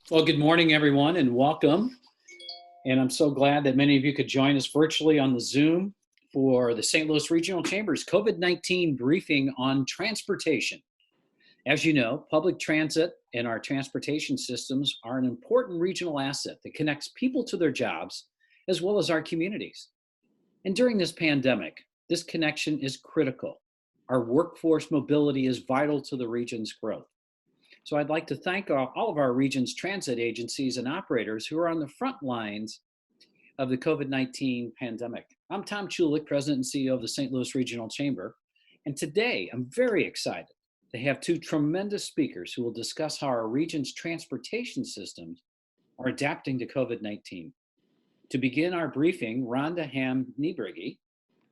Well, good morning, everyone, and welcome. And I'm so glad that many of you could join us virtually on the Zoom for the St. Louis Regional Chamber's COVID-19 briefing on transportation. As you know, public transit and our transportation systems are an important regional asset that connects people to their jobs as well as our communities. And during this pandemic, this connection is critical. Our workforce mobility is vital to the region's growth. So I'd like to thank all of our region's transit agencies and operators who are on the front lines of the COVID-19 pandemic. I'm Tom Chulik, President and CEO of the St. Louis Regional Chamber. And today I'm very excited to have two tremendous speakers who will discuss how our region's transportation systems are adapting to COVID-19. To begin our briefing, Rhonda Hamm-Niebruegge,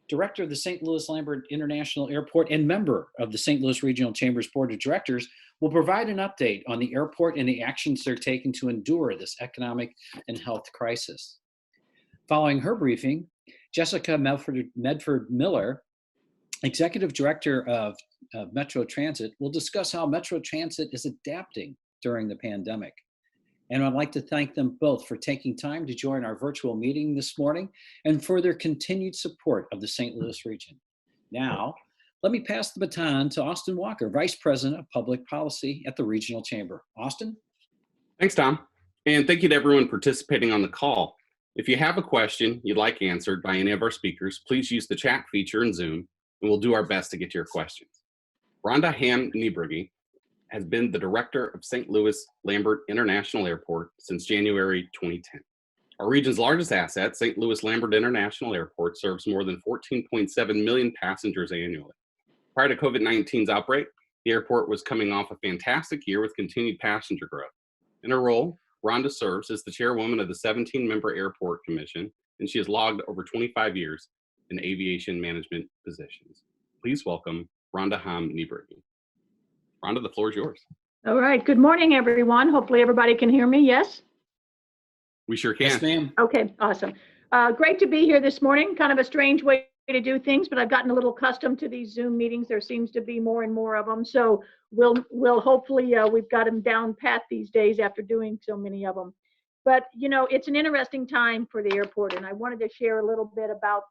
Director of the St. Louis Lambert International Airport and member of the St. Louis Regional Chamber's Board of Directors, will provide an update on the airport and the actions they're taking to endure this economic and health crisis. Following her briefing, Jessica Mefford-Miller, Executive Director of Metro Transit, will discuss how Metro Transit is adapting during the pandemic. And I'd like to thank them both for taking time to join our virtual meeting this morning and for their continued support of the St. Louis region. Now, let me pass the baton to Austin Walker, Vice President of Public Policy at the Regional Chamber. Austin? Thanks, Tom. And thank you to everyone participating on the call. If you have a question you'd like answered by any of our speakers, please use the chat feature in Zoom, and we'll do our best to get to your questions. Rhonda Hamm-Niebruegge has been the Director of St. Louis Lambert International Airport since January 2010. Our region's largest asset, St. Louis Lambert International Airport, serves more than 14.7 million passengers annually. Prior to COVID-19's outbreak, the airport was coming off a fantastic year with continued passenger growth. In her role, Rhonda serves as the chairwoman of the 17-member Airport Commission, and she has logged over 25 years in aviation management positions. Please welcome Rhonda Hamm-Niebruegge. Rhonda, the floor is yours. All right. Good morning, everyone. Hopefully everybody can hear me. Yes? We sure can. Yes, ma'am. Okay, awesome. Great to be here this morning. Kind of a strange way to do things, but I've gotten a little accustomed to these Zoom meetings. There seems to be more and more of them. So we'll hopefully, we've got them down pat these days after doing so many of them. But, you know, it's an interesting time for the airport, and I wanted to share a little bit about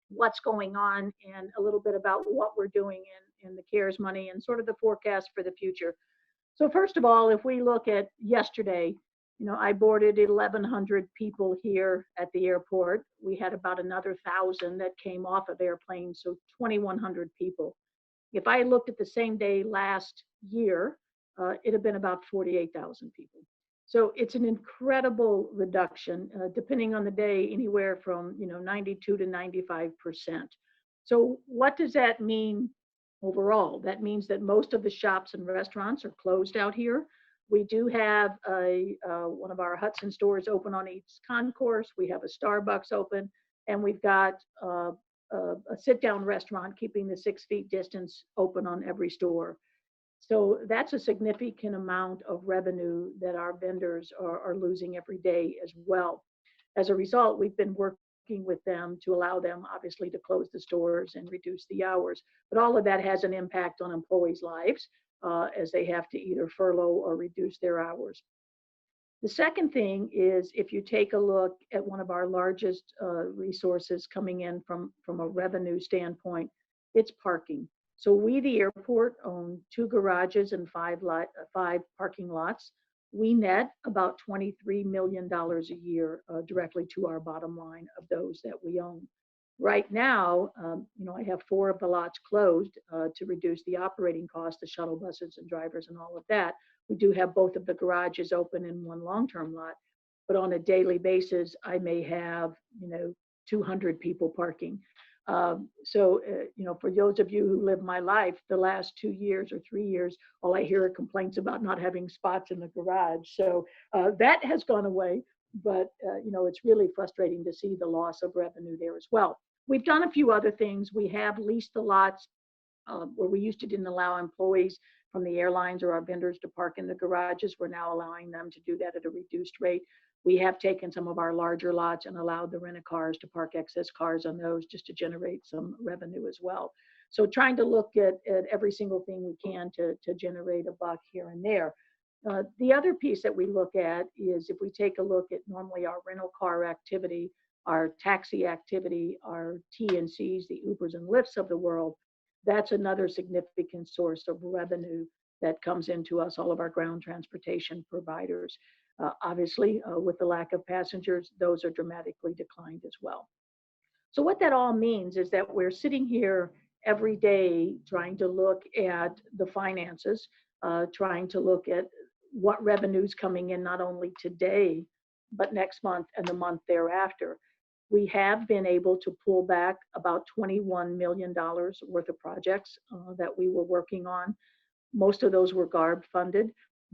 what's going on and a little bit about what we're doing in the CARES money and sort of the forecast for the future. So first of all, if we look at yesterday, you know, I boarded 1,100 people here at the airport. We had about another 1,000 that came off of airplanes, so 2,100 people. If I looked at the same day last year, it had been about 48,000 people. So it's an incredible reduction, depending on the day, anywhere from 92 to 95%. So what does that mean overall? That means that most of the shops and restaurants are closed out here. We do have one of our Hudson stores open on East Concourse. We have a Starbucks open, and we've got a sit-down restaurant keeping the 6 feet distance open on every store. So that's a significant amount of revenue that our vendors are losing every day as well. As a result, we've been working with them to allow them, obviously, to close the stores and reduce the hours. But all of that has an impact on employees' lives as they have to either furlough or reduce their hours. The second thing is, if you take a look at one of our largest resources coming in from a revenue standpoint, it's parking. So we, the airport, own 2 garages and 5 parking lots. We net about $23 million a year directly to our bottom line of those that we own. Right now, I have 4 of the lots closed to reduce the operating costs, the shuttle buses and drivers and all of that. We do have both of the garages open in 1 long-term lot, but on a daily basis, I may have, 200 people parking. For those of you who live my life, the last 2 years or 3 years, all I hear are complaints about not having spots in the garage. So that has gone away, but it's really frustrating to see the loss of revenue there as well. We've done a few other things. We have leased the lots where we used to didn't allow employees from the airlines or our vendors to park in the garages. We're now allowing them to do that at a reduced rate. We have taken some of our larger lots and allowed the rent-a-cars to park excess cars on those just to generate some revenue as well. So trying to look at every single thing we can to generate a buck here and there. The other piece that we look at is if we take a look at normally our rental car activity, our taxi activity, our TNCs, the Ubers and Lyfts of the world, that's another significant source of revenue that comes into us, all of our ground transportation providers. Obviously, with the lack of passengers, those are dramatically declined as well. So what that all means is that we're sitting here every day trying to look at the finances, trying to look at what revenue's coming in not only today, but next month and the month thereafter. We have been able to pull back about $21 million worth of projects that we were working on. Most of those were GARB funded,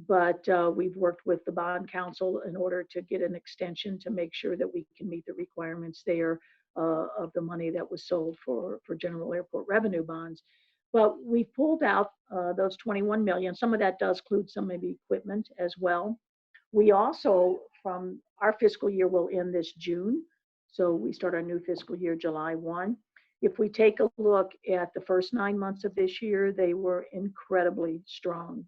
but we've worked with the bond council in order to get an extension to make sure that we can meet the requirements there of the money that was sold for general airport revenue bonds. But we pulled out those 21 million. Some of that does include some maybe equipment as well. We also, from our fiscal year will end this June. So we start our new fiscal year July 1. If we take a look at the first 9 months of this year, they were incredibly strong.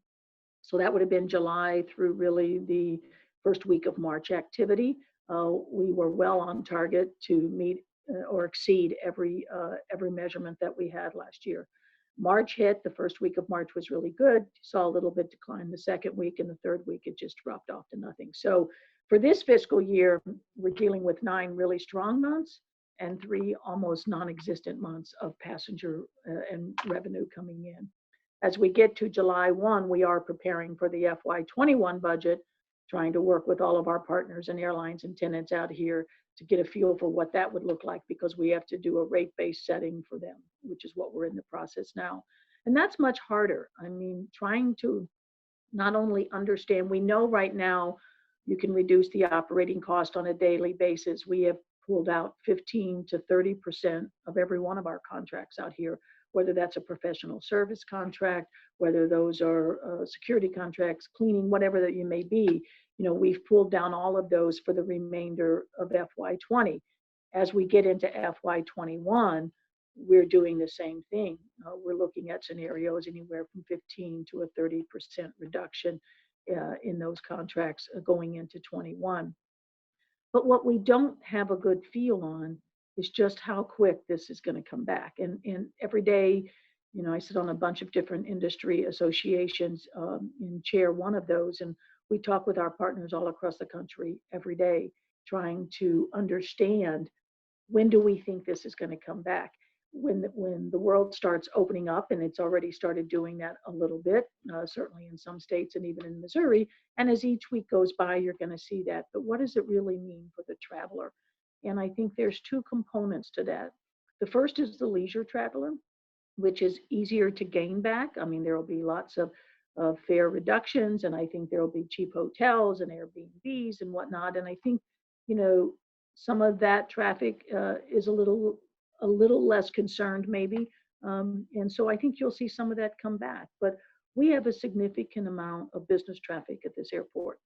So that would have been July through really the first week of March activity. We were well on target to meet or exceed every measurement that we had last year. March hit, the first week of March was really good. Saw a little bit decline the second week, and the third week it just dropped off to nothing. So for this fiscal year, we're dealing with 9 really strong months and 3 almost non-existent months of passenger and revenue coming in. As we get to July 1, we are preparing for the FY21 budget, trying to work with all of our partners and airlines and tenants out here to get a feel for what that would look like, because we have to do a rate-based setting for them, which is what we're in the process now. And that's much harder. I mean, trying to not only understand, we know right now you can reduce the operating cost on a daily basis. We have pulled out 15 to 30% of every one of our contracts out here, whether that's a professional service contract, whether those are security contracts, cleaning, whatever that you may be. You know, we've pulled down all of those for the remainder of FY20. As we get into FY21, we're doing the same thing. We're looking at scenarios anywhere from 15 to a 30% reduction in those contracts going into 21. But what we don't have a good feel on is just how quick this is going to come back. And every day, you know, I sit on a bunch of different industry associations and chair one of those, and we talk with our partners all across the country every day, trying to understand, when do we think this is going to come back? When the world starts opening up, and it's already started doing that a little bit, certainly in some states and even in Missouri. And as each week goes by, you're going to see that. But what does it really mean for the traveler? And I think there's 2 components to that. The first is the leisure traveler, which is easier to gain back. I mean, there will be lots of fare reductions, and I think there will be cheap hotels and Airbnbs and whatnot. And I think, you know, some of that traffic is a little less concerned maybe. And so I think you'll see some of that come back. But we have a significant amount of business traffic at this airport.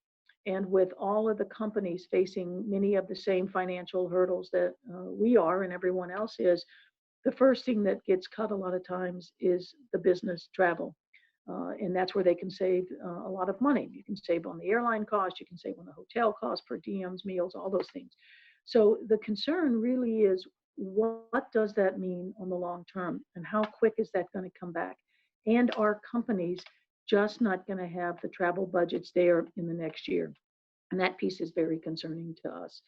And with all of the companies facing many of the same financial hurdles that we are and everyone else is, the first thing that gets cut a lot of times is the business travel. And that's where they can save a lot of money. You can save on the airline cost, you can save on the hotel cost, per diems, meals, all those things. So the concern really is, what does that mean on the long term, and how quick is that going to come back? And are companies just not going to have the travel budgets there in the next year? And that piece is very concerning to us.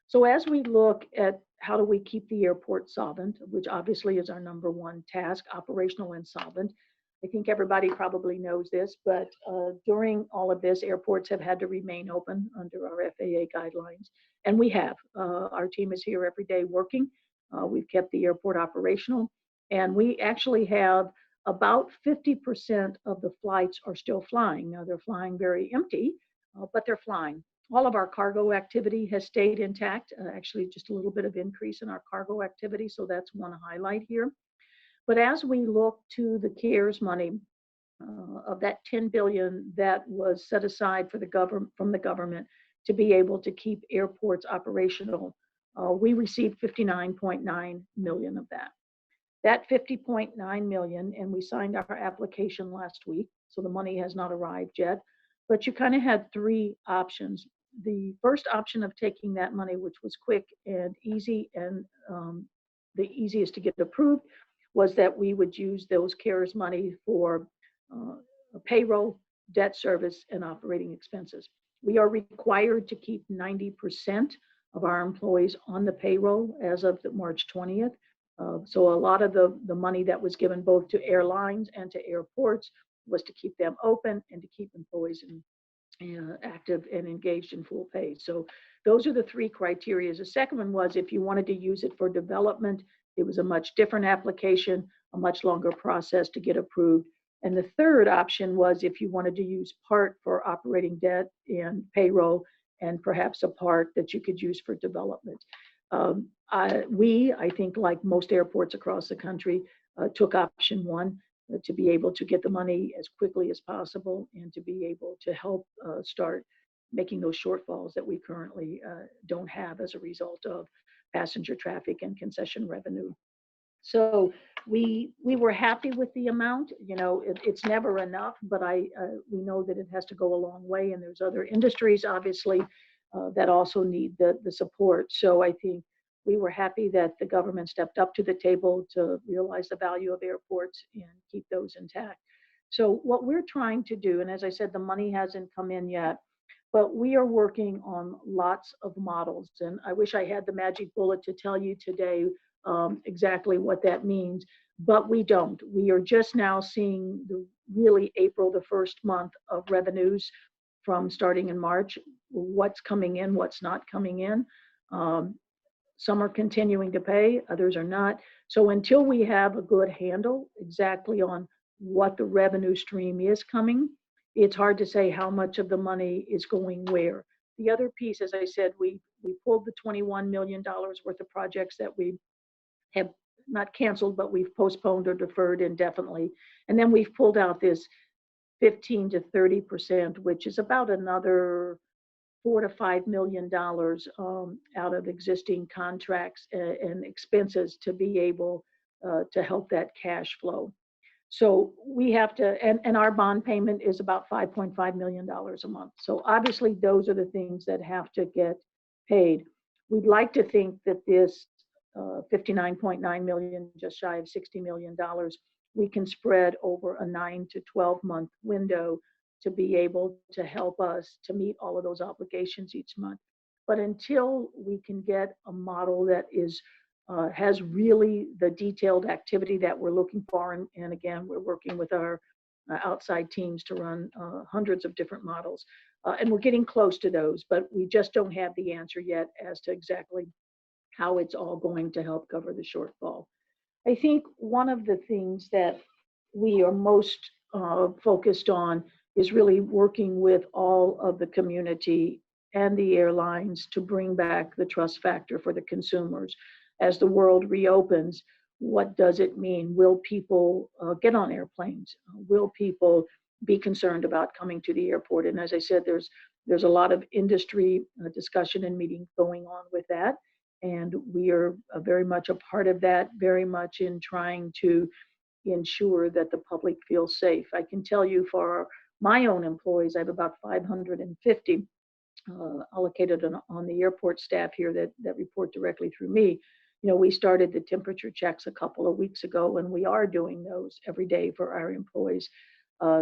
So as we look at how do we keep the airport solvent, which obviously is our number one task, operational and solvent. I think everybody probably knows this, but during all of this, airports have had to remain open under our FAA guidelines. And we have. Our team is here every day working. We've kept the airport operational. And we actually have about 50% of the flights are still flying. Now, they're flying very empty, but they're flying. All of our cargo activity has stayed intact, actually just a little bit of increase in our cargo activity. So that's one highlight here. But as we look to the CARES money, of that $10 billion that was set aside for from the government to be able to keep airports operational, we received $59.9 million of that. That $50.9 million, and we signed our application last week, so the money has not arrived yet, but you kind of had three options. The first option of taking that money, which was quick and easy and the easiest to get approved, was that we would use those CARES money for payroll, debt service, and operating expenses. We are required to keep 90% of our employees on the payroll as of March 20th. So a lot of the money that was given both to airlines and to airports was to keep them open and to keep employees active and engaged in full pay. So those are the three criteria. The second one was if you wanted to use it for development, it was a much different application, a much longer process to get approved. And the third option was if you wanted to use part for operating debt and payroll, and perhaps a part that you could use for development. I think, like most airports across the country, took option one to be able to get the money as quickly as possible and to be able to help start making those shortfalls that we currently don't have as a result of passenger traffic and concession revenue. So we were happy with the amount. You know, it's never enough, but we know that it has to go a long way, and there's other industries obviously that also need the support. So I think we were happy that the government stepped up to the table to realize the value of airports and keep those intact. So what we're trying to do, and as I said, the money hasn't come in yet, but we are working on lots of models. And I wish I had the magic bullet to tell you today exactly what that means, but we don't. We are just now seeing really April, the first month of revenues from starting in March, what's coming in, what's not coming in. Some are continuing to pay, others are not. So until we have a good handle exactly on what the revenue stream is coming, it's hard to say how much of the money is going where. The other piece, as I said, we pulled the $21 million worth of projects that we have not canceled, but we've postponed or deferred indefinitely. And then we've pulled out this 15 to 30%, which is about another $4 to $5 million out of existing contracts and expenses to be able to help that cash flow. So we have to, and our bond payment is about $5.5 million a month. So obviously those are the things that have to get paid. We'd like to think that this 59.9 million, just shy of $60 million, we can spread over a 9 to 12 month window to be able to help us to meet all of those obligations each month. But until we can get a model that has really the detailed activity that we're looking for, and again, we're working with our outside teams to run hundreds of different models, and we're getting close to those, but we just don't have the answer yet as to exactly how it's all going to help cover the shortfall. I think one of the things that we are most focused on is really working with all of the community and the airlines to bring back the trust factor for the consumers. As the world reopens, what does it mean? Will people get on airplanes? Will people be concerned about coming to the airport? And as I said, there's a lot of industry discussion and meeting going on with that. And we are very much a part of that, very much in trying to ensure that the public feels safe. I can tell you for my own employees, I have about 550 allocated on the airport staff here that report directly through me. You know, we started the temperature checks a couple of weeks ago, and we are doing those every day for our employees,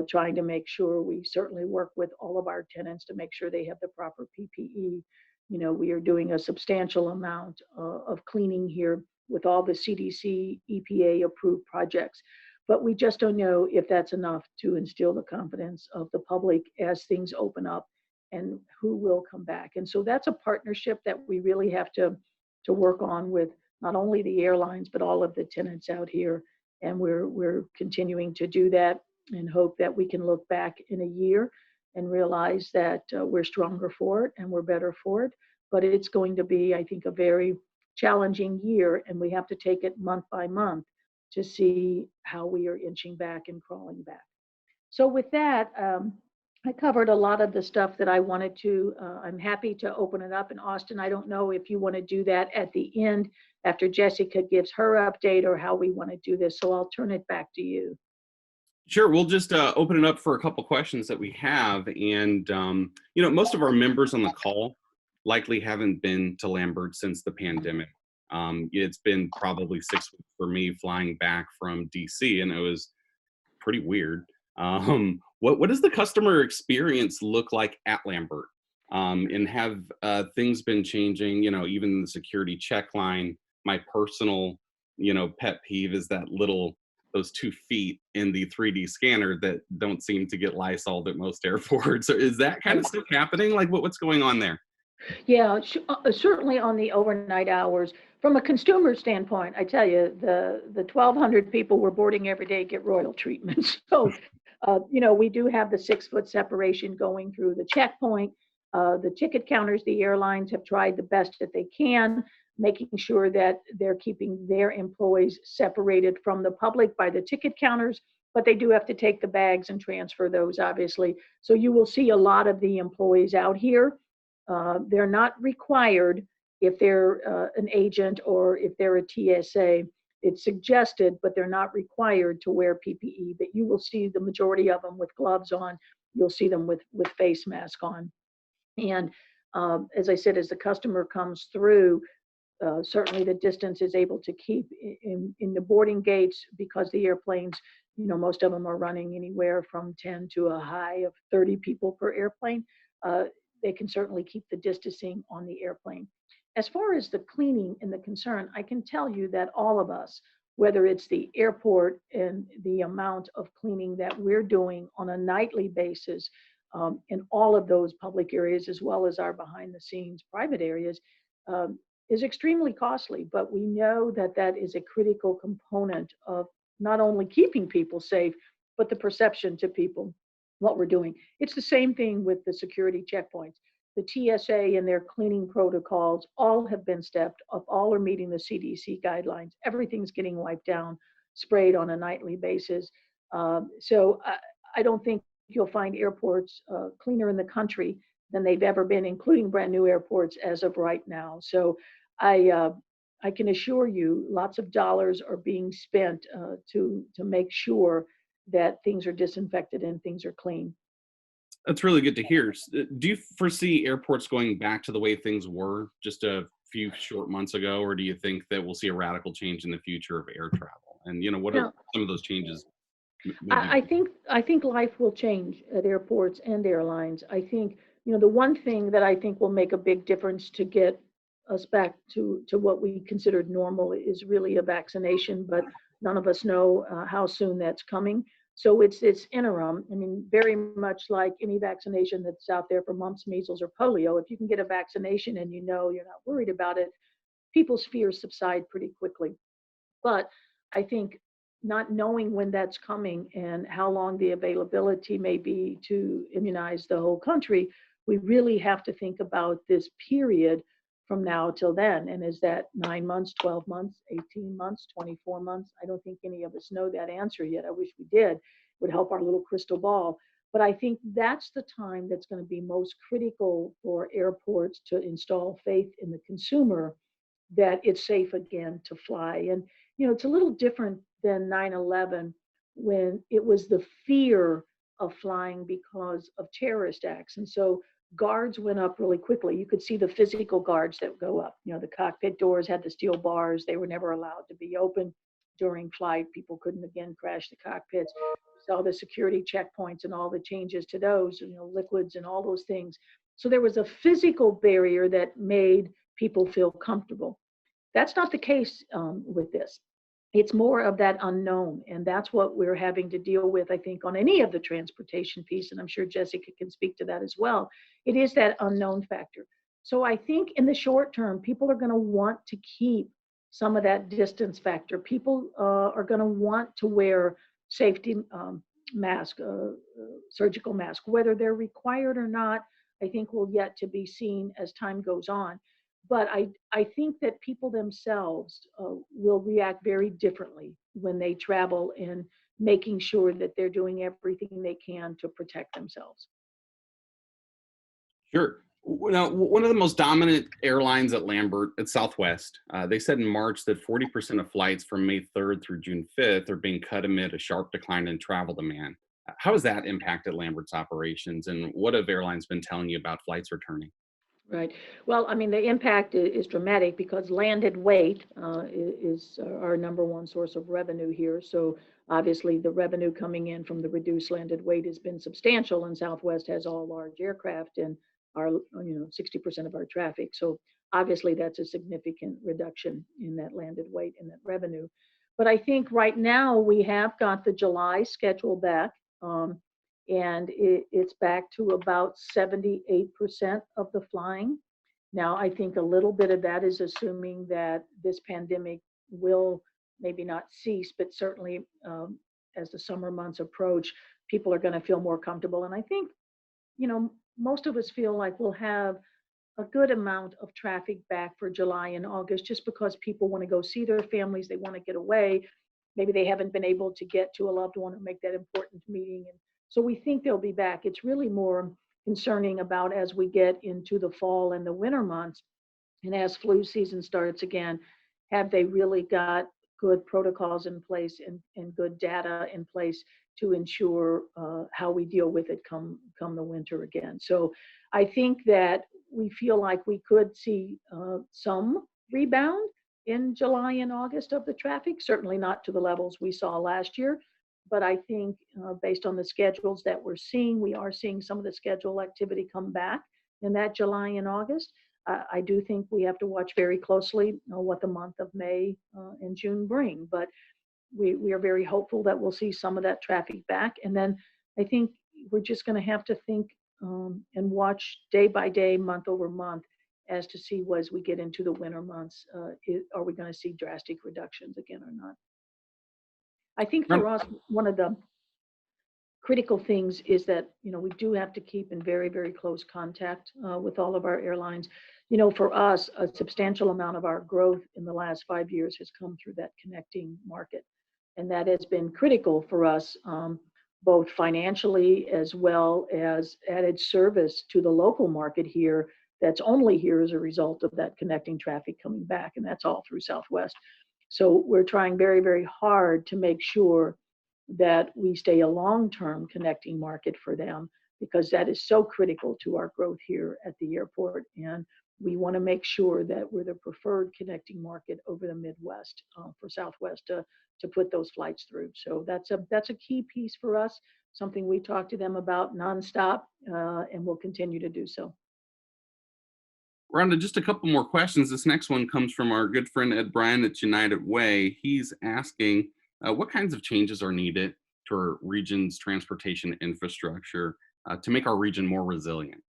trying to make sure. We certainly work with all of our tenants to make sure they have the proper PPE. You know, we are doing a substantial amount of cleaning here with all the CDC, EPA approved projects. But we just don't know if that's enough to instill the confidence of the public as things open up and who will come back. And so that's a partnership that we really have to work on with not only the airlines, but all of the tenants out here. And we're continuing to do that and hope that we can look back in a year and realize that we're stronger for it and we're better for it. But it's going to be, I think, a very challenging year, and we have to take it month by month to see how we are inching back and crawling back. So with that, I covered a lot of the stuff that I wanted to. I'm happy to open it up. And Austin, I don't know if you want to do that at the end after Jessica gives her update or how we want to do this. So I'll turn it back to you. Sure, we'll just open it up for a couple questions that we have. And, most of our members on the call likely haven't been to Lambert since the pandemic. It's been probably 6 weeks for me flying back from DC, and it was pretty weird. What does the customer experience look like at Lambert? And have things been changing? Even the security check line. My personal, pet peeve is those 2 feet in the 3D scanner that don't seem to get Lysoled at most airports. So is that kind of stuff happening? Like what's going on there? Yeah, certainly on the overnight hours. From a consumer standpoint, I tell you, the 1,200 people we're boarding every day get royal treatment. So, we do have the 6-foot separation going through the checkpoint. The ticket counters, the airlines have tried the best that they can, making sure that they're keeping their employees separated from the public by the ticket counters, but they do have to take the bags and transfer those, obviously. So you will see a lot of the employees out here. They're not required if they're an agent or if they're a TSA. It's suggested, but they're not required to wear PPE. But you will see the majority of them with gloves on. You'll see them with face mask on. And as I said, as the customer comes through, certainly the distance is able to keep in the boarding gates, because the airplanes, most of them are running anywhere from 10 to a high of 30 people per airplane. They can certainly keep the distancing on the airplane. As far as the cleaning and the concern, I can tell you that all of us, whether it's the airport and the amount of cleaning that we're doing on a nightly basis in all of those public areas, as well as our behind the scenes private areas, is extremely costly. But we know that that is a critical component of not only keeping people safe, but the perception to people what we're doing. It's the same thing with the security checkpoints. The TSA and their cleaning protocols all have been stepped up, all are meeting the CDC guidelines. Everything's getting wiped down, sprayed on a nightly basis. So I don't think you'll find airports cleaner in the country than they've ever been, including brand new airports as of right now. So I can assure you lots of dollars are being spent to make sure that things are disinfected and things are clean. That's really good to hear. Do you foresee airports going back to the way things were just a few short months ago, or do you think that we'll see a radical change in the future of air travel? And what are some of those changes? I think life will change at airports and airlines. I think the one thing that I think will make a big difference to get us back to what we considered normal is really a vaccination, but none of us know how soon that's coming. So it's interim. I mean, very much like any vaccination that's out there for mumps, measles, or polio, if you can get a vaccination and you're not worried about it, people's fears subside pretty quickly. But I think not knowing when that's coming and how long the availability may be to immunize the whole country, we really have to think about this period from now till then. And is that 9 months, 12 months, 18 months, 24 months? I don't think any of us know that answer yet. I wish we did. It would help our little crystal ball. But I think that's the time that's going to be most critical for airports to install faith in the consumer that it's safe again to fly. And, it's a little different than 9/11, when it was the fear of flying because of terrorist acts. And so guards went up really quickly. You could see the physical guards that go up. The cockpit doors had the steel bars. They were never allowed to be open during flight. People couldn't again crash the cockpits. Saw the security checkpoints and all the changes to those, liquids and all those things. So there was a physical barrier that made people feel comfortable. That's not the case with this. It's more of that unknown. And that's what we're having to deal with, I think, on any of the transportation piece. And I'm sure Jessica can speak to that as well. It is that unknown factor. So I think in the short term, people are going to want to keep some of that distance factor. People are going to want to wear safety mask, surgical mask, whether they're required or not. I think will yet to be seen as time goes on. But I think that people themselves will react very differently when they travel, in making sure that they're doing everything they can to protect themselves. Sure. Now, one of the most dominant airlines at Lambert, at Southwest, they said in March that 40% of flights from May 3rd through June 5th are being cut amid a sharp decline in travel demand. How has that impacted Lambert's operations, and what have airlines been telling you about flights returning? Right. Well, I mean, the impact is dramatic because landed weight is our number one source of revenue here. So obviously, the revenue coming in from the reduced landed weight has been substantial, and Southwest has all large aircraft and our, 60% of our traffic. So obviously, that's a significant reduction in that landed weight and that revenue. But I think right now we have got the July schedule back. And it's back to about 78% of the flying. Now, I think a little bit of that is assuming that this pandemic will maybe not cease, but certainly as the summer months approach, people are going to feel more comfortable. And I think, most of us feel like we'll have a good amount of traffic back for July and August just because people want to go see their families, they want to get away. Maybe they haven't been able to get to a loved one or make that important meeting. And so we think they'll be back. It's really more concerning about as we get into the fall and the winter months and as flu season starts again, have they really got good protocols in place and good data in place to ensure how we deal with it come the winter again. So I think that we feel like we could see some rebound in July and August of the traffic, certainly not to the levels we saw last year. But I think based on the schedules that we're seeing, we are seeing some of the schedule activity come back in that July and August. I do think we have to watch very closely what the month of May and June bring. But we are very hopeful that we'll see some of that traffic back. And then I think we're just going to have to think and watch day by day, month over month, as to see as we get into the winter months, are we going to see drastic reductions again or not? I think for us, one of the critical things is that, we do have to keep in very, very close contact with all of our airlines. For us, a substantial amount of our growth in the last 5 years has come through that connecting market. And that has been critical for us, both financially as well as added service to the local market here that's only here as a result of that connecting traffic coming back. And that's all through Southwest. So we're trying very, very hard to make sure that we stay a long-term connecting market for them, because that is so critical to our growth here at the airport. And we want to make sure that we're the preferred connecting market over the Midwest for Southwest to put those flights through. So that's a key piece for us, something we talk to them about nonstop, and we'll continue to do so. Rhonda, just a couple more questions. This next one comes from our good friend Ed Bryan at United Way. He's asking, what kinds of changes are needed to our region's transportation infrastructure to make our region more resilient?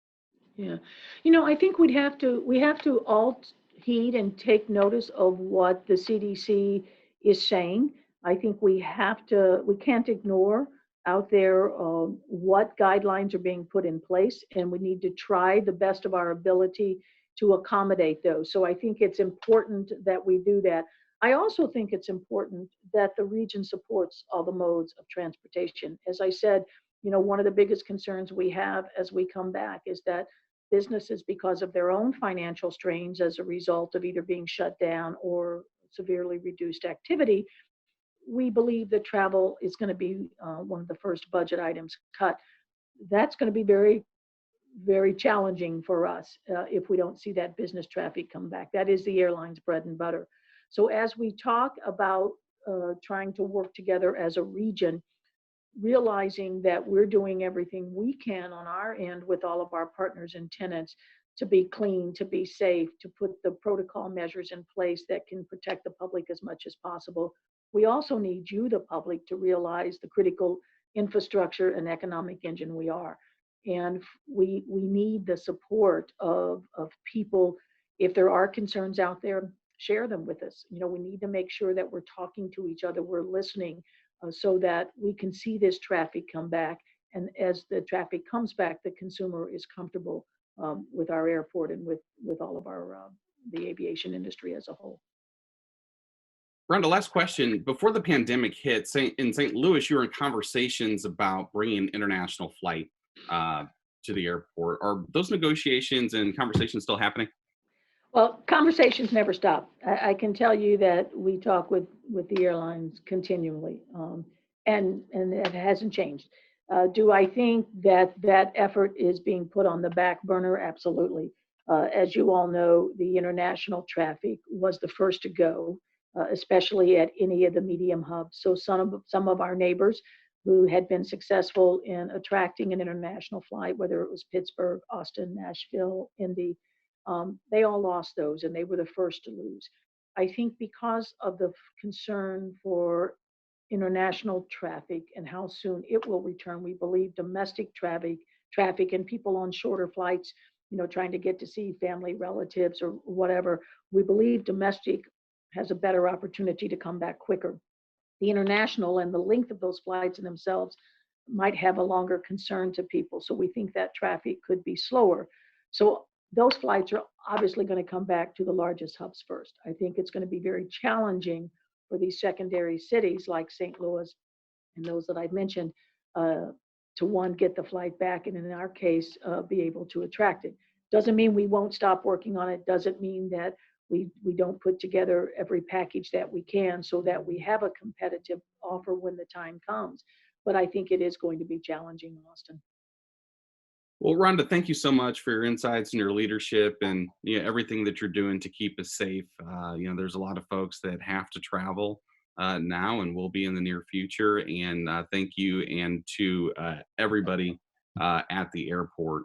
Yeah, I think we have to all heed and take notice of what the CDC is saying. I think we can't ignore out there what guidelines are being put in place, and we need to try the best of our ability to accommodate those. So I think it's important that we do that. I also think it's important that the region supports all the modes of transportation. As I said, one of the biggest concerns we have as we come back is that businesses, because of their own financial strains as a result of either being shut down or severely reduced activity, we believe that travel is going to be one of the first budget items cut. That's going to be very, very challenging for us if we don't see that business traffic come back. That is the airline's bread and butter. So as we talk about trying to work together as a region, realizing that we're doing everything we can on our end with all of our partners and tenants to be clean, to be safe, to put the protocol measures in place that can protect the public as much as possible. We also need you, the public, to realize the critical infrastructure and economic engine we are. And we need the support of people. If there are concerns out there, share them with us. We need to make sure that we're talking to each other, we're listening, so that we can see this traffic come back. And as the traffic comes back, the consumer is comfortable with our airport and with all of our the aviation industry as a whole. Rhonda, last question. Before the pandemic hit, in St. Louis, you were in conversations about bringing an international flight to the airport. Are those negotiations and conversations still happening? Well, conversations never stop. I can tell you that we talk with the airlines continually, and it hasn't changed. Do I think that that effort is being put on the back burner? Absolutely. As you all know, the international traffic was the first to go, especially at any of the medium hubs. So some of our neighbors who had been successful in attracting an international flight, whether it was Pittsburgh, Austin, Nashville, Indy, they all lost those, and they were the first to lose. I think because of the concern for international traffic and how soon it will return, we believe domestic traffic and people on shorter flights, trying to get to see family, relatives, or whatever, we believe domestic has a better opportunity to come back quicker. The international and the length of those flights in themselves might have a longer concern to people. So we think that traffic could be slower. So those flights are obviously going to come back to the largest hubs first. I think it's going to be very challenging for these secondary cities like St. Louis and those that I've mentioned to one, get the flight back, and in our case, be able to attract it. Doesn't mean we won't stop working on it. Doesn't mean that we don't put together every package that we can so that we have a competitive offer when the time comes. But I think it is going to be challenging, Austin. Well, Rhonda, thank you so much for your insights and your leadership and everything that you're doing to keep us safe. There's a lot of folks that have to travel now and will be in the near future. And thank you, and to everybody at the airport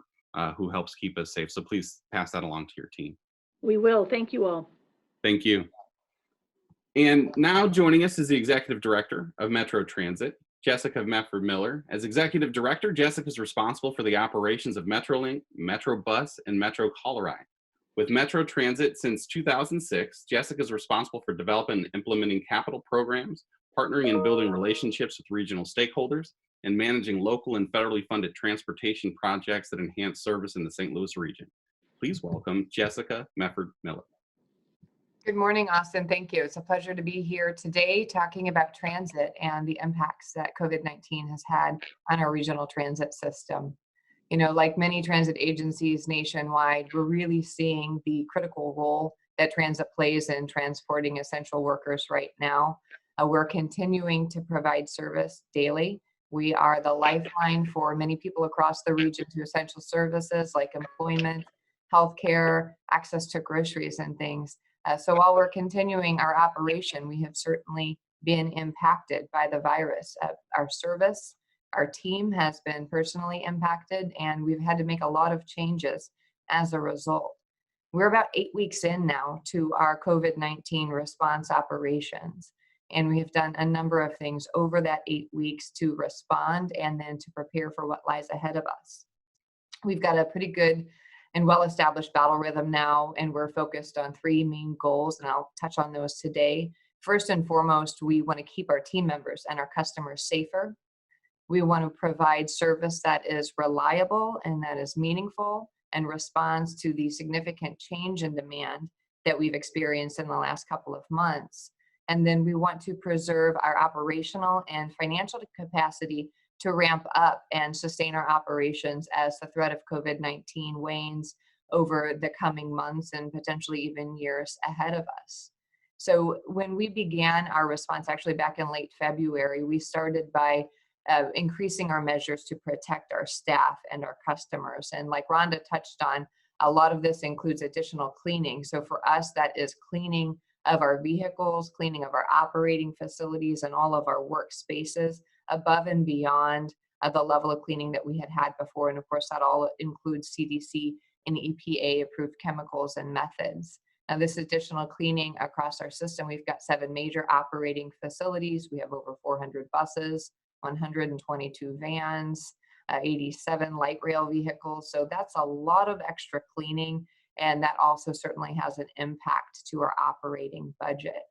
who helps keep us safe. So please pass that along to your team. We will. Thank you all. Thank you. And now joining us is the Executive Director of Metro Transit, Jessica Mefford-Miller. As Executive Director, Jessica is responsible for the operations of Metrolink, Metro Bus, and Metro Colorado. With Metro Transit since 2006, Jessica is responsible for developing and implementing capital programs, partnering and building relationships with regional stakeholders, and managing local and federally funded transportation projects that enhance service in the St. Louis region. Please welcome Jessica Mefford-Miller. Good morning, Austin. Thank you. It's a pleasure to be here today talking about transit and the impacts that COVID-19 has had on our regional transit system. Like many transit agencies nationwide, we're really seeing the critical role that transit plays in transporting essential workers right now. We're continuing to provide service daily. We are the lifeline for many people across the region to essential services like employment, healthcare, access to groceries and things. So while we're continuing our operation, we have certainly been impacted by the virus. Our service, our team has been personally impacted, and we've had to make a lot of changes as a result. We're about 8 weeks in now to our COVID-19 response operations, and we have done a number of things over that 8 weeks to respond and then to prepare for what lies ahead of us. We've got a pretty good and well-established battle rhythm now, and we're focused on 3 main goals, and I'll touch on those today. First and foremost, we want to keep our team members and our customers safer. We want to provide service that is reliable and that is meaningful and responds to the significant change in demand that we've experienced in the last couple of months. And then we want to preserve our operational and financial capacity to ramp up and sustain our operations as the threat of COVID-19 wanes over the coming months and potentially even years ahead of us. So when we began our response, actually back in late February, we started by increasing our measures to protect our staff and our customers. And like Rhonda touched on, a lot of this includes additional cleaning. So for us, that is cleaning of our vehicles, cleaning of our operating facilities and all of our workspaces above and beyond the level of cleaning that we had before. And of course, that all includes CDC and EPA approved chemicals and methods. Now, this additional cleaning across our system, we've got 7 major operating facilities. We have over 400 buses, 122 vans, 87 light rail vehicles. So that's a lot of extra cleaning, and that also certainly has an impact to our operating budget.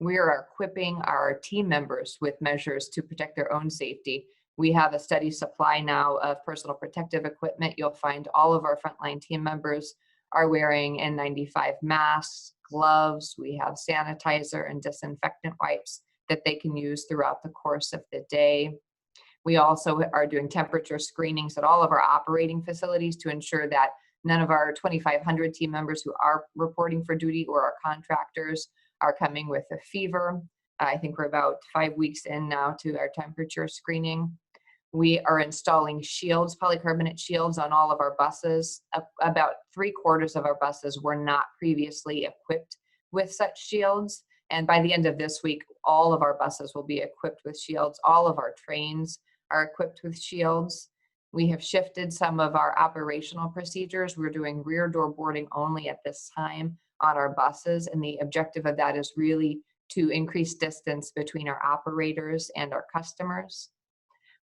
We are equipping our team members with measures to protect their own safety. We have a steady supply now of personal protective equipment. You'll find all of our frontline team members are wearing N95 masks, gloves. We have sanitizer and disinfectant wipes that they can use throughout the course of the day. We also are doing temperature screenings at all of our operating facilities to ensure that none of our 2,500 team members who are reporting for duty or our contractors are coming with a fever. I think we're about 5 weeks in now to our temperature screening. We are installing shields, polycarbonate shields on all of our buses. About 3/4 of our buses were not previously equipped with such shields. And by the end of this week, all of our buses will be equipped with shields. All of our trains are equipped with shields. We have shifted some of our operational procedures. We're doing rear door boarding only at this time on our buses. And the objective of that is really to increase distance between our operators and our customers.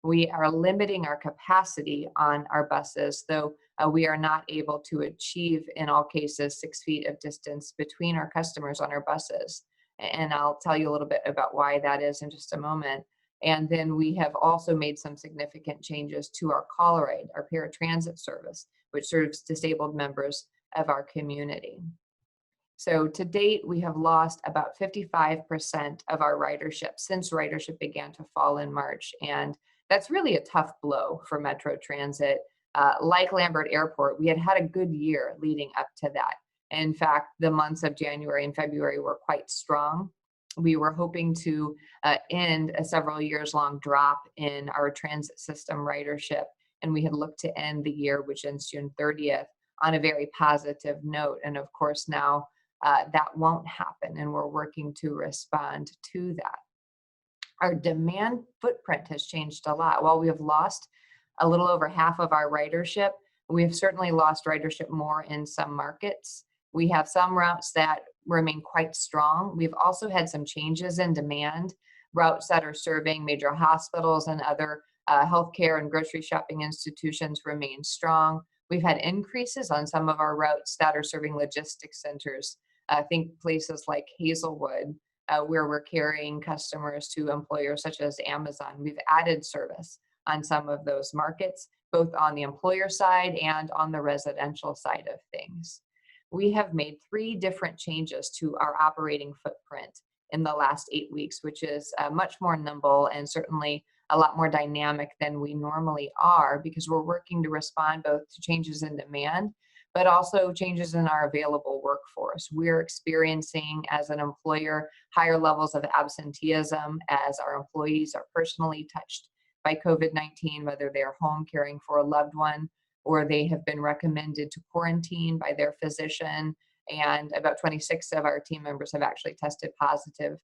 We are limiting our capacity on our buses, though we are not able to achieve, in all cases, 6 feet of distance between our customers on our buses. And I'll tell you a little bit about why that is in just a moment. And then we have also made some significant changes to our call ride, our paratransit service, which serves disabled members of our community. So to date, we have lost about 55% of our ridership since ridership began to fall in March. And that's really a tough blow for Metro Transit. Like Lambert Airport, we had had a good year leading up to that. In fact, the months of January and February were quite strong. We were hoping to end a several years long drop in our transit system ridership. And we had looked to end the year, which ends June 30th, on a very positive note. And of course, now that won't happen. And we're working to respond to that. Our demand footprint has changed a lot. While we have lost a little over half of our ridership, we have certainly lost ridership more in some markets. We have some routes that remain quite strong. We've also had some changes in demand, routes that are serving major hospitals and other healthcare and grocery shopping institutions remain strong. We've had increases on some of our routes that are serving logistics centers. Think places like Hazelwood, where we're carrying customers to employers such as Amazon. We've added service on some of those markets, both on the employer side and on the residential side of things. We have made 3 different changes to our operating footprint in the last 8 weeks, which is much more nimble and certainly a lot more dynamic than we normally are, because we're working to respond both to changes in demand, but also changes in our available workforce. We're experiencing, as an employer, higher levels of absenteeism as our employees are personally touched by COVID-19, whether they're home caring for a loved one or they have been recommended to quarantine by their physician. And about 26 of our team members have actually tested positive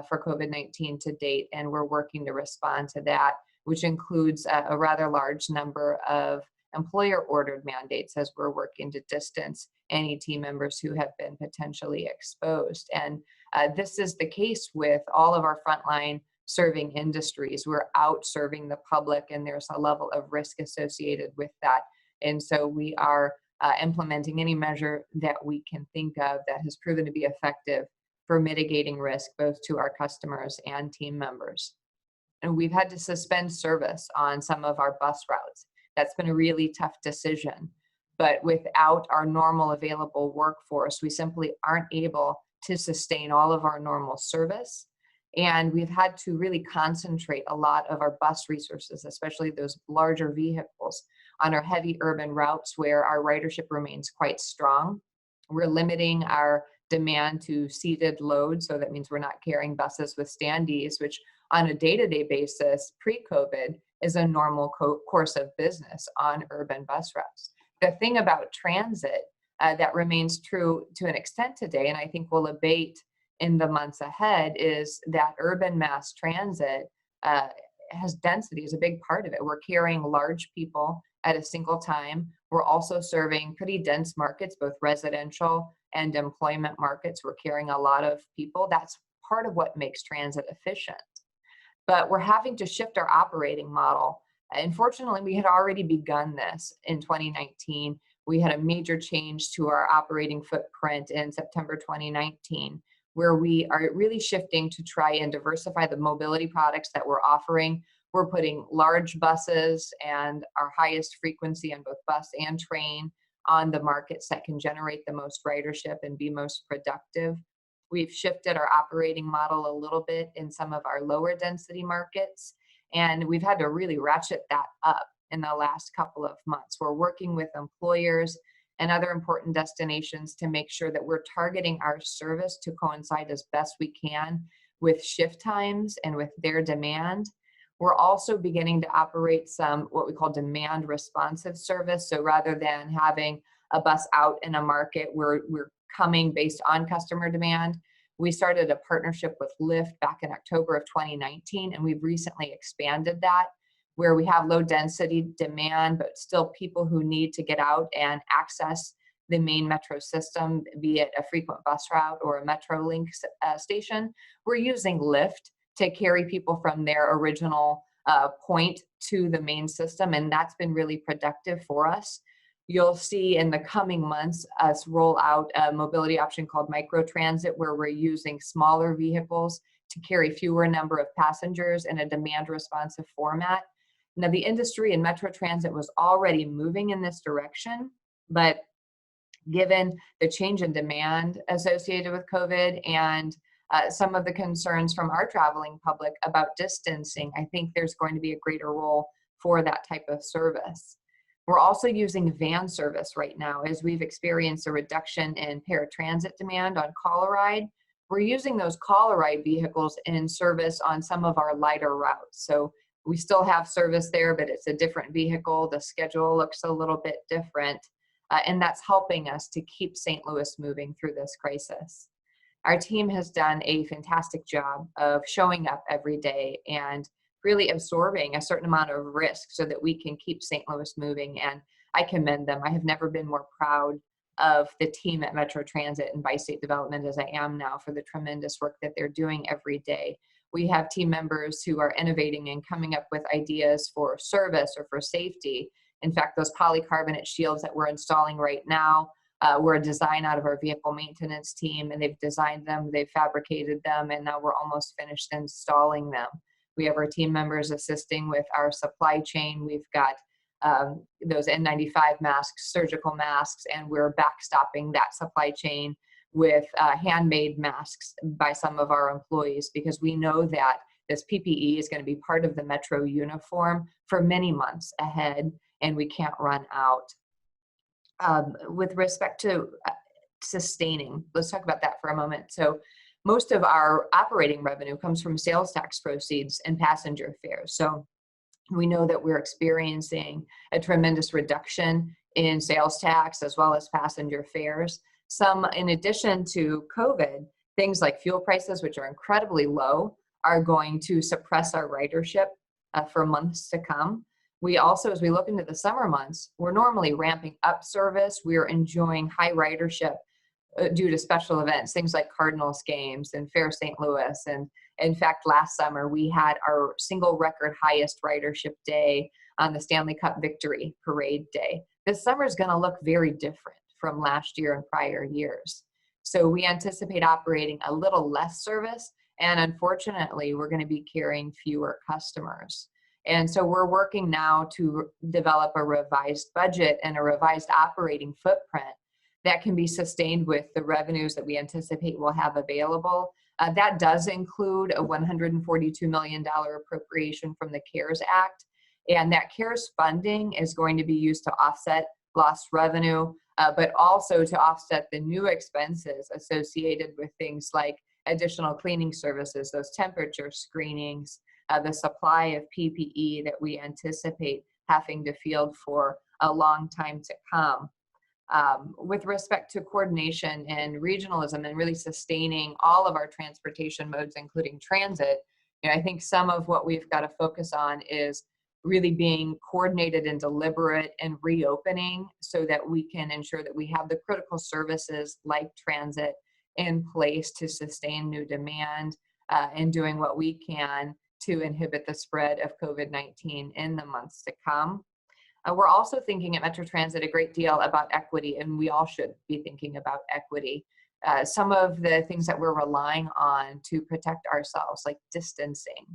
for COVID-19 to date, and we're working to respond to that, which includes a rather large number of employer-ordered mandates as we're working to distance any team members who have been potentially exposed. And this is the case with all of our frontline serving industries. We're out serving the public, and there's a level of risk associated with that. And so we are implementing any measure that we can think of that has proven to be effective for mitigating risk both to our customers and team members. And we've had to suspend service on some of our bus routes. That's been a really tough decision. But without our normal available workforce, we simply aren't able to sustain all of our normal service. And we've had to really concentrate a lot of our bus resources, especially those larger vehicles, on our heavy urban routes where our ridership remains quite strong. We're limiting our demand to seated loads, so that means we're not carrying buses with standees, which on a day-to-day basis, pre-COVID, is a normal course of business on urban bus routes. The thing about transit that remains true to an extent today, and I think will abate in the months ahead, is that urban mass transit has density is a big part of it. We're carrying large people at a single time. We're also serving pretty dense markets, both residential and employment markets. We're carrying a lot of people. That's part of what makes transit efficient. But we're having to shift our operating model. Unfortunately, we had already begun this in 2019. We had a major change to our operating footprint in September 2019, where we are really shifting to try and diversify the mobility products that we're offering. We're putting large buses and our highest frequency on both bus and train on the markets that can generate the most ridership and be most productive. We've shifted our operating model a little bit in some of our lower density markets. And we've had to really ratchet that up in the last couple of months. We're working with employers and other important destinations to make sure that we're targeting our service to coincide as best we can with shift times and with their demand. We're also beginning to operate some what we call demand responsive service. So rather than having a bus out in a market, we're coming based on customer demand. We started a partnership with Lyft back in October of 2019, and we've recently expanded that, where we have low density demand, but still people who need to get out and access the main metro system, be it a frequent bus route or a Metrolink station. We're using Lyft to carry people from their original point to the main system, and that's been really productive for us. You'll see in the coming months us roll out a mobility option called microtransit, where we're using smaller vehicles to carry fewer number of passengers in a demand responsive format. Now, the industry in Metro Transit was already moving in this direction, but given the change in demand associated with COVID and some of the concerns from our traveling public about distancing, I think there's going to be a greater role for that type of service. We're also using van service right now as we've experienced a reduction in paratransit demand on call-a-ride. We're using those call-a-ride vehicles in service on some of our lighter routes. So we still have service there, but it's a different vehicle. The schedule looks a little bit different, and that's helping us to keep St. Louis moving through this crisis. Our team has done a fantastic job of showing up every day and really absorbing a certain amount of risk so that we can keep St. Louis moving, and I commend them. I have never been more proud of the team at Metro Transit and Bi-State Development as I am now for the tremendous work that they're doing every day. We have team members who are innovating and coming up with ideas for service or for safety. In fact, those polycarbonate shields that we're installing right now were a design out of our vehicle maintenance team, and they've designed them, they've fabricated them, and now we're almost finished installing them. We have our team members assisting with our supply chain. We've got those N95 masks, surgical masks, and we're backstopping that supply chain with handmade masks by some of our employees, because we know that this PPE is going to be part of the Metro uniform for many months ahead, and we can't run out. With respect to sustaining, let's talk about that for a moment. So most of our operating revenue comes from sales tax proceeds and passenger fares. So we know that we're experiencing a tremendous reduction in sales tax as well as passenger fares. Some, in addition to COVID, things like fuel prices, which are incredibly low, are going to suppress our ridership for months to come. We also, as we look into the summer months, we're normally ramping up service. We're enjoying high ridership due to special events, things like Cardinals games and Fair St. Louis. And in fact, last summer, we had our single record highest ridership day on the Stanley Cup Victory Parade Day. This summer is going to look very different from last year and prior years. So we anticipate operating a little less service, and unfortunately, we're going to be carrying fewer customers. And so we're working now to develop a revised budget and a revised operating footprint that can be sustained with the revenues that we anticipate we'll have available. That does include a $142 million appropriation from the CARES Act. And that CARES funding is going to be used to offset lost revenue, but also to offset the new expenses associated with things like additional cleaning services, those temperature screenings, the supply of PPE that we anticipate having to field for a long time to come. With respect to coordination and regionalism and really sustaining all of our transportation modes, including transit, I think some of what we've got to focus on is really being coordinated and deliberate and reopening so that we can ensure that we have the critical services like transit in place to sustain new demand and doing what we can to inhibit the spread of COVID-19 in the months to come. We're also thinking at Metro Transit a great deal about equity, and we all should be thinking about equity. Some of the things that we're relying on to protect ourselves, like distancing,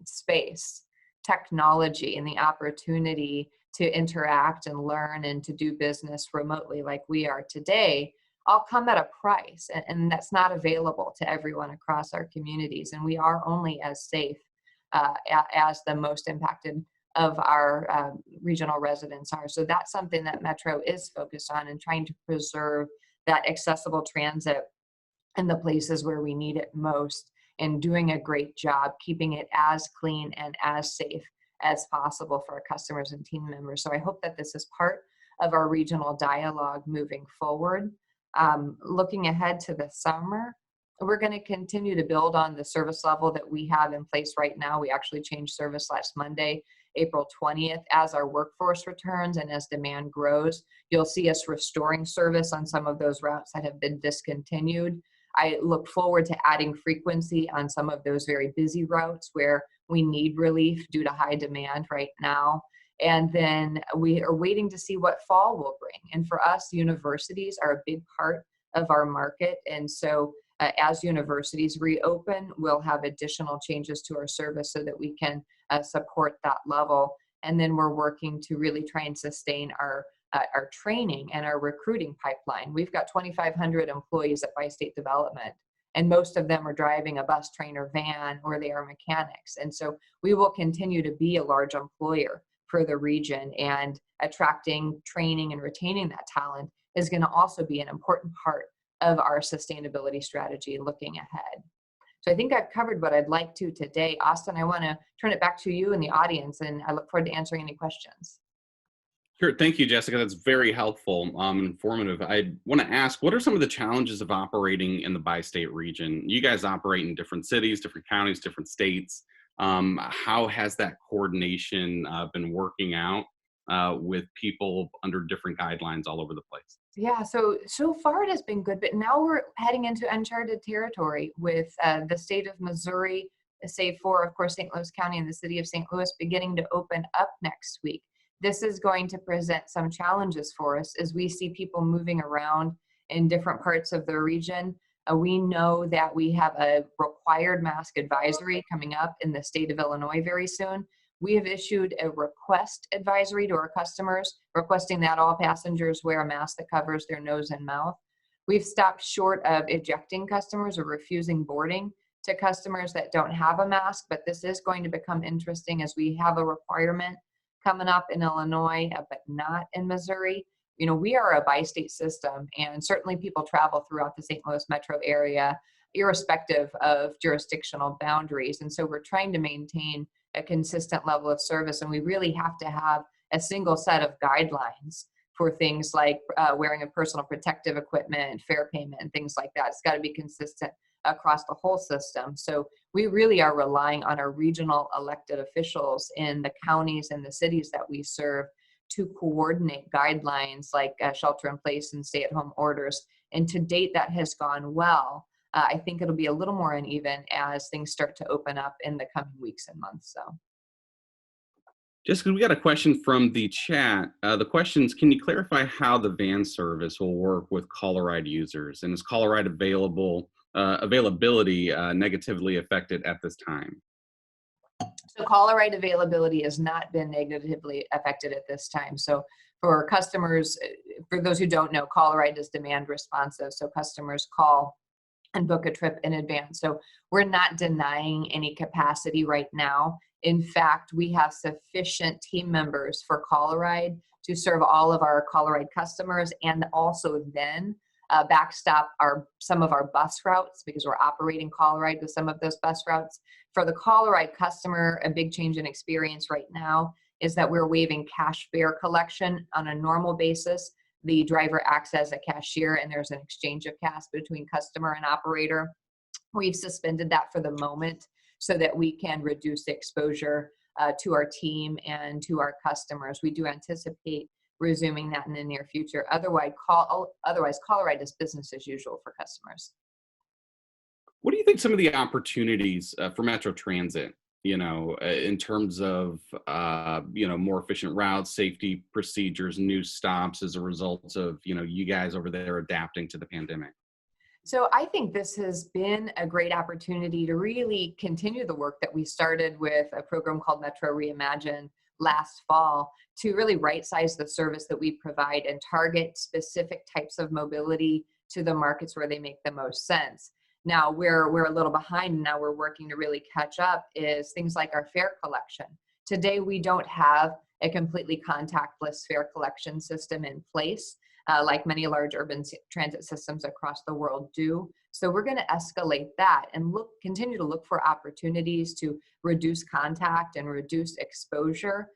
space, technology, and the opportunity to interact and learn and to do business remotely like we are today, all come at a price, and that's not available to everyone across our communities, and we are only as safe as the most impacted of our regional residents are. So that's something that Metro is focused on, and trying to preserve that accessible transit in the places where we need it most, and doing a great job keeping it as clean and as safe as possible for our customers and team members. So I hope that this is part of our regional dialogue moving forward. Looking ahead to the summer, we're going to continue to build on the service level that we have in place right now. We actually changed service last Monday, April 20th. As our workforce returns and as demand grows, you'll see us restoring service on some of those routes that have been discontinued. I look forward to adding frequency on some of those very busy routes where we need relief due to high demand right now. And then we are waiting to see what fall will bring. And for us, universities are a big part of our market. And so as universities reopen, we'll have additional changes to our service so that we can support that level. And then we're working to really try and sustain our training and our recruiting pipeline. We've got 2,500 employees at Bi-State Development, and most of them are driving a bus trainer van, or they are mechanics. And so we will continue to be a large employer for the region, and attracting, training, and retaining that talent is going to also be an important part of our sustainability strategy looking ahead. So I think I've covered what I'd like to today. Austin, I want to turn it back to you and the audience, and I look forward to answering any questions. Sure. Thank you, Jessica. That's very helpful and informative. I want to ask, what are some of the challenges of operating in the bi-state region? You guys operate in different cities, different counties, different states. How has that coordination been working out with people under different guidelines all over the place? Yeah, so far it has been good, but now we're heading into uncharted territory with the state of Missouri, save for, of course, St. Louis County and the city of St. Louis beginning to open up next week. This is going to present some challenges for us as we see people moving around in different parts of the region. We know that we have a required mask advisory coming up in the state of Illinois very soon. We have issued a request advisory to our customers, requesting that all passengers wear a mask that covers their nose and mouth. We've stopped short of ejecting customers or refusing boarding to customers that don't have a mask, but this is going to become interesting as we have a requirement coming up in Illinois, but not in Missouri. You know, we are a bi-state system, and certainly people travel throughout the St. Louis metro area, irrespective of jurisdictional boundaries. And so we're trying to maintain a consistent level of service, and we really have to have a single set of guidelines for things like wearing of personal protective equipment, fare payment, and things like that. It's got to be consistent across the whole system. So we really are relying on our regional elected officials in the counties and the cities that we serve to coordinate guidelines like shelter in place and stay at home orders. And to date, that has gone well. I think it'll be a little more uneven as things start to open up in the coming weeks and months. So, Jessica, we got a question from the chat. The question is, can you clarify how the van service will work with caller ride users? And is caller ride availability negatively affected at this time? So caller ride availability has not been negatively affected at this time. So for customers, for those who don't know, caller ride is demand responsive. So customers call and book a trip in advance. So we're not denying any capacity right now. In fact, we have sufficient team members for caller ride to serve all of our caller ride customers, and also then backstop some of our bus routes, because we're operating caller ride with some of those bus routes. For the caller ride customer, a big change in experience right now is that we're waiving cash fare collection on a normal basis. The driver acts as a cashier, and there's an exchange of cash between customer and operator. We've suspended that for the moment so that we can reduce the exposure to our team and to our customers. We do anticipate resuming that in the near future. Otherwise, caller ride is business as usual for customers. What do you think some of the opportunities for Metro Transit, in terms of, more efficient routes, safety procedures, new stops as a result of, you guys over there adapting to the pandemic? So I think this has been a great opportunity to really continue the work that we started with a program called Metro Reimagine last fall, to really right-size the service that we provide and target specific types of mobility to the markets where they make the most sense. Now we're a little behind, and now we're working to really catch up, is things like our fare collection. Today, we don't have a completely contactless fare collection system in place, like many large urban transit systems across the world do. So we're going to escalate that and continue to look for opportunities to reduce contact and reduce exposure.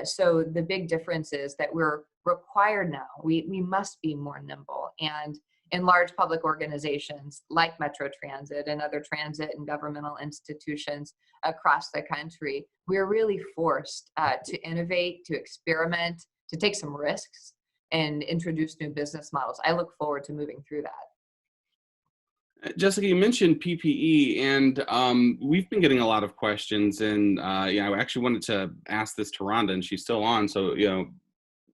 So the big difference is that we're required now. We must be more nimble. And in large public organizations like Metro Transit and other transit and governmental institutions across the country, we're really forced to innovate, to experiment, to take some risks, and introduce new business models. I look forward to moving through that. Jessica, you mentioned PPE, and we've been getting a lot of questions. And I actually wanted to ask this to Rhonda, and she's still on. So,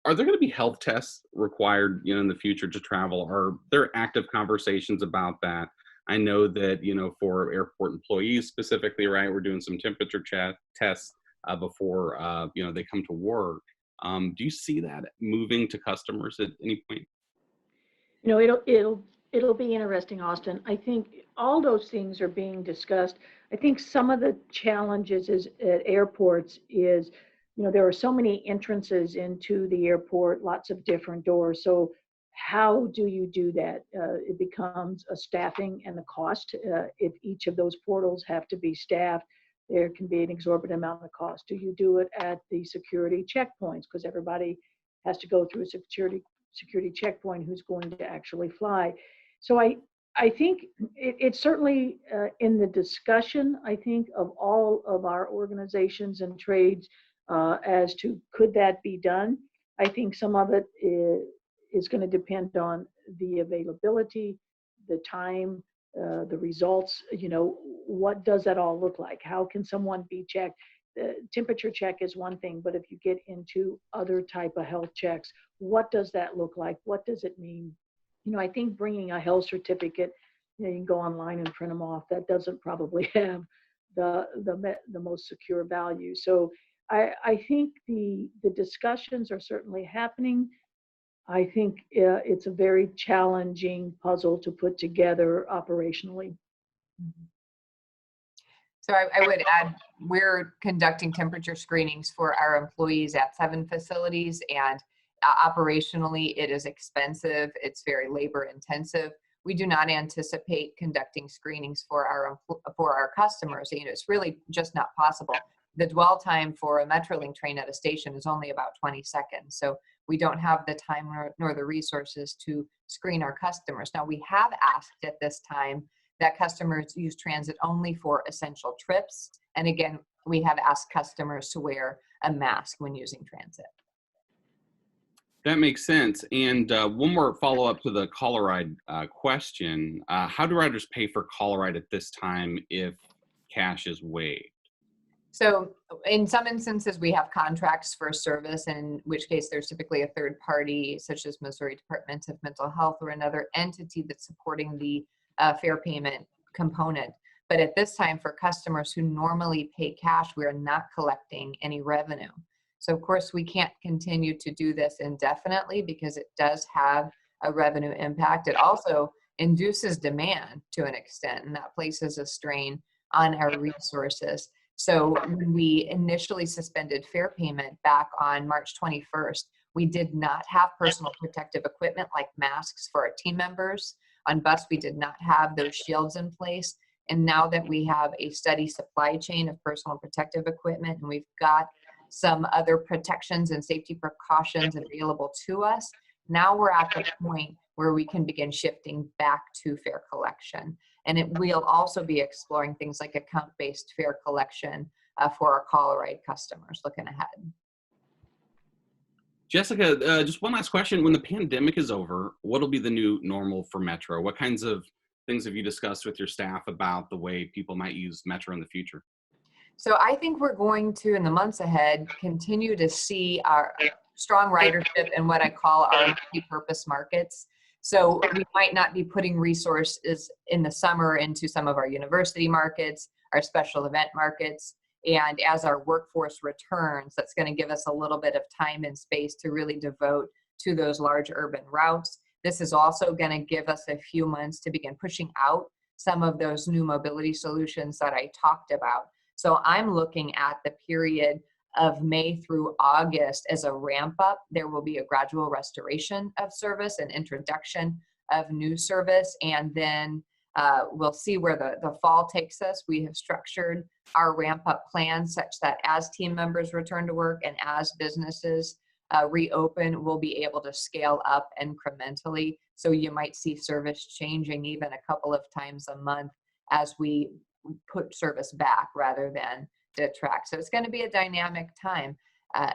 are there going to be health tests required, in the future to travel? Are there active conversations about that? I know that, for airport employees specifically, right, we're doing some temperature tests before, they come to work. Do you see that moving to customers at any point? It'll be interesting, Austin. I think all those things are being discussed. I think some of the challenges at airports is, there are so many entrances into the airport, lots of different doors. So how do you do that? It becomes a staffing and the cost. If each of those portals have to be staffed, there can be an exorbitant amount of cost. Do you do it at the security checkpoints? Because everybody has to go through a security checkpoint who's going to actually fly. So I think it's certainly in the discussion, I think, of all of our organizations and trades as to could that be done. I think some of it is going to depend on the availability, the time, the results. What does that all look like? How can someone be checked? The temperature check is one thing, but if you get into other type of health checks, what does that look like? What does it mean? I think bringing a health certificate, you can go online and print them off. That doesn't probably have the most secure value. So I think the discussions are certainly happening. I think it's a very challenging puzzle to put together operationally. So I would add, we're conducting temperature screenings for our employees at 7 facilities, and operationally it is expensive. It's very labor intensive. We do not anticipate conducting screenings for our customers. It's really just not possible. The dwell time for a Metrolink train at a station is only about 20 seconds. So we don't have the time nor the resources to screen our customers. Now, we have asked at this time that customers use transit only for essential trips. And again, we have asked customers to wear a mask when using transit. That makes sense. And one more follow-up to the caller ride question. How do riders pay for caller ride at this time if cash is waived? So in some instances, we have contracts for service, in which case there's typically a third party, such as Missouri Department of Mental Health or another entity that's supporting the fare payment component. But at this time, for customers who normally pay cash, we are not collecting any revenue. So of course, we can't continue to do this indefinitely because it does have a revenue impact. It also induces demand to an extent, and that places a strain on our resources. So when we initially suspended fare payment back on March 21st, we did not have personal protective equipment like masks for our team members. On bus, we did not have those shields in place. And now that we have a steady supply chain of personal protective equipment, and we've got some other protections and safety precautions available to us, now we're at the point where we can begin shifting back to fare collection. And we'll also be exploring things like account-based fare collection for our caller ride customers looking ahead. Jessica, just one last question. When the pandemic is over, what will be the new normal for Metro? What kinds of things have you discussed with your staff about the way people might use Metro in the future? So I think we're going to, in the months ahead, continue to see our strong ridership in what I call our multi-purpose markets. So we might not be putting resources in the summer into some of our university markets, our special event markets. And as our workforce returns, that's going to give us a little bit of time and space to really devote to those large urban routes. This is also going to give us a few months to begin pushing out some of those new mobility solutions that I talked about. So I'm looking at the period of May through August as a ramp up. There will be a gradual restoration of service and introduction of new service, and then we'll see where the fall takes us. We have structured our ramp up plan such that as team members return to work and as businesses reopen, we'll be able to scale up incrementally. So you might see service changing even a couple of times a month as we put service back rather than detract. So it's going to be a dynamic time.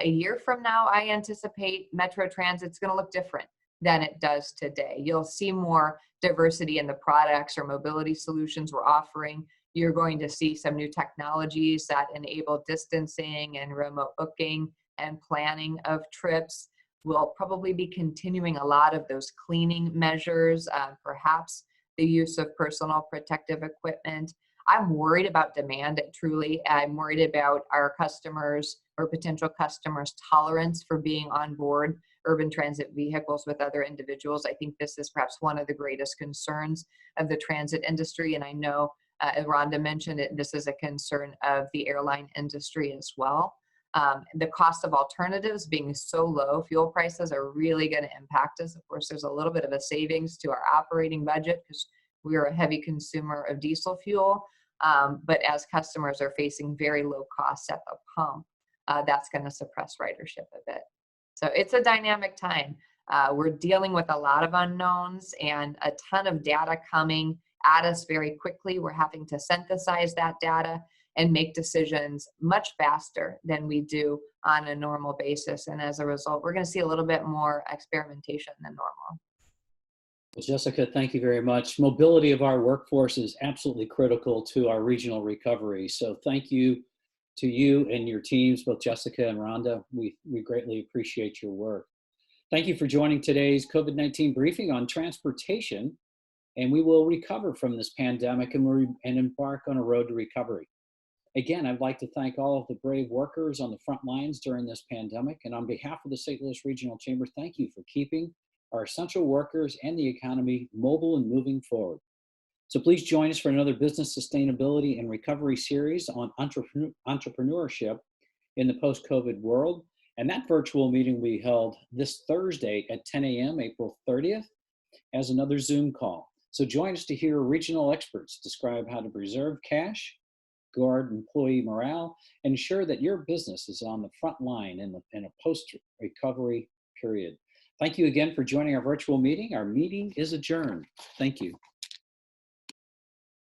A year from now, I anticipate Metro Transit's going to look different than it does today. You'll see more diversity in the products or mobility solutions we're offering. You're going to see some new technologies that enable distancing and remote booking and planning of trips. We'll probably be continuing a lot of those cleaning measures, perhaps the use of personal protective equipment. I'm worried about demand, truly. I'm worried about our customers or potential customers' tolerance for being on board urban transit vehicles with other individuals. I think this is perhaps one of the greatest concerns of the transit industry. And I know, as Rhonda mentioned it, this is a concern of the airline industry as well. The cost of alternatives being so low, fuel prices are really going to impact us. Of course, there's a little bit of a savings to our operating budget because we are a heavy consumer of diesel fuel. But as customers are facing very low costs at the pump, that's going to suppress ridership a bit. So it's a dynamic time. We're dealing with a lot of unknowns and a ton of data coming at us very quickly. We're having to synthesize that data and make decisions much faster than we do on a normal basis. And as a result, we're going to see a little bit more experimentation than normal. Well, Jessica, thank you very much. Mobility of our workforce is absolutely critical to our regional recovery. So thank you to you and your teams, both Jessica and Rhonda. We greatly appreciate your work. Thank you for joining today's COVID-19 briefing on transportation, and we will recover from this pandemic and embark on a road to recovery. Again, I'd like to thank all of the brave workers on the front lines during this pandemic, and on behalf of the St. Louis Regional Chamber, thank you for keeping our essential workers and the economy mobile and moving forward. So please join us for another business sustainability and recovery series on entrepreneurship in the post-COVID world. And that virtual meeting will be held this Thursday at 10 a.m., April 30th, as another Zoom call. So join us to hear regional experts describe how to preserve cash, guard employee morale, and ensure that your business is on the front line in a post-recovery period. Thank you again for joining our virtual meeting. Our meeting is adjourned. Thank you.